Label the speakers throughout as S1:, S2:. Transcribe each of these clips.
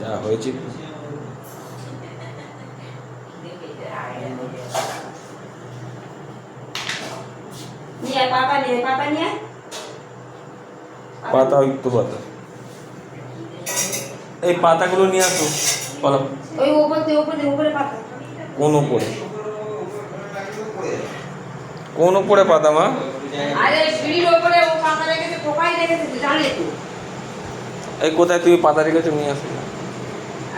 S1: যা হয়েছে। পাতা ওই তো পাতা, এই পাতাগুলো নিয়ে আসো।
S2: ওই উপরে পাতা।
S1: কোন উপরে? কোন উপরে পাতা মা?
S2: আরে সিঁড়ির উপরে ও পাতা রেখেছে, টোকাই রেখেছে, জানে তো।
S1: এই কোথায় তুমি পাতা রেখেছো, নিয়ে আসো।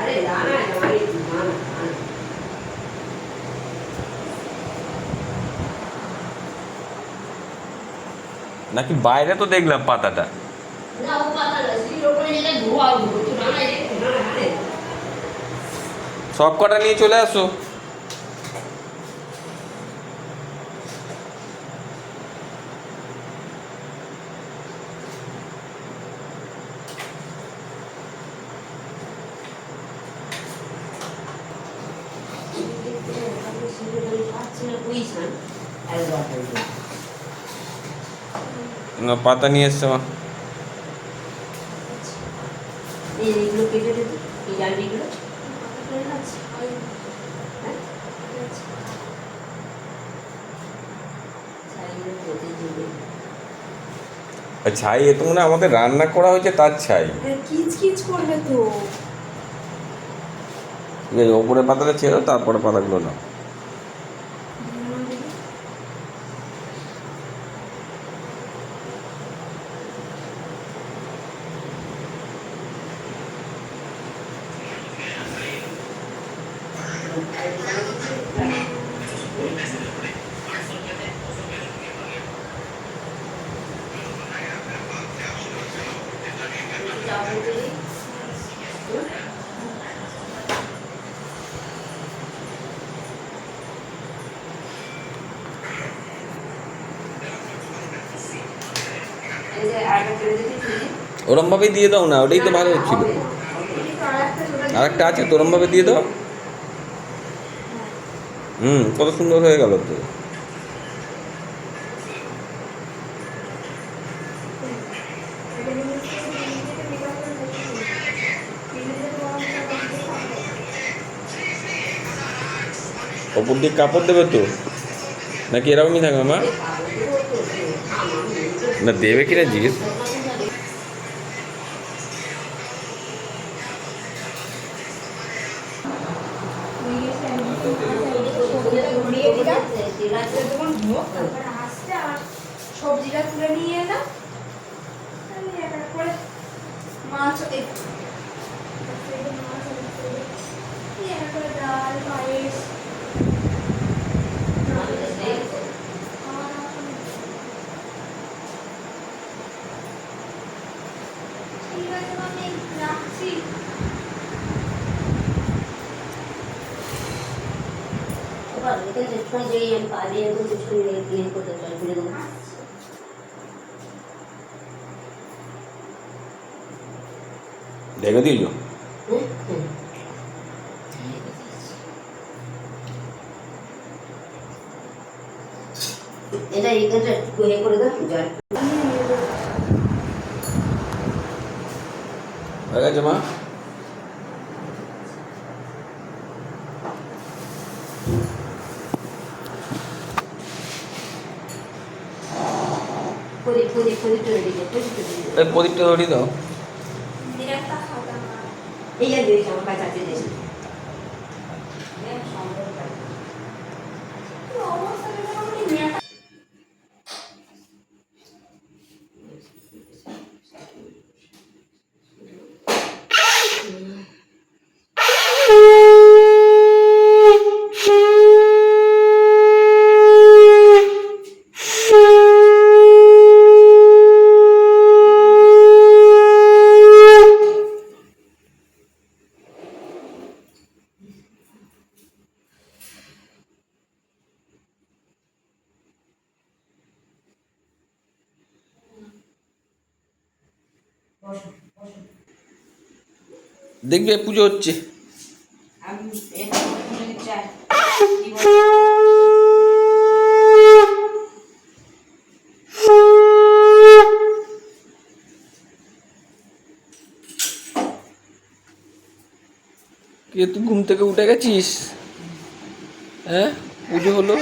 S2: আরে জানা জানি না।
S1: নাকি বাইরে তো দেখলাম পাতাটা।
S2: না ও পাতা না, সিঁড়ির উপরে যেটা ধোয়া তো জানা রে, জানে।
S1: সব কটা নিয়ে চলে আসো। না, পাতা নিয়ে এসছে মা।
S2: এইগুলো কেটে দিতে, এই ডালগুলো
S1: ছাই, এ তো মনে হয় আমাদের রান্না করা হয়েছে তার ছাই।
S2: কিচ কিচ করবে তো।
S1: ঠিক আছে, ওপরে পাতাটা ছেড়ো, তারপরে পাতাগুলো নাও। ওরম ভাবে দিয়ে দাও না, ওটাই তো ভালো হচ্ছিল। আর একটা আছে, তোরম ভাবে দিয়ে দাও। কত সুন্দর হয়ে গেল তো। ওপর দিয়ে কাপড় দেবে তো, নাকি এরকমই থাকবে মা? না দেবে কিনা জিজ্ঞেস।
S2: সবজিটা তুলে নিয়ে এলাম, মাছ ডাল পায়েস। ঠিক আছে আমি রাখছি।
S1: ঢেকে দিল।
S2: এটা এইখানটা একটু ইয়ে করে দাও, জল
S1: হয়ে গেছে মা। প্রদীপটা ধরিয়ে দাও।
S2: এই যে দিয়েছি আমার কাছে আছে দিয়েছি।
S1: দেখবে পুজো হচ্ছে। কে তুই ঘুম থেকে উঠে গেছিস? হ্যাঁ পুজো হলো?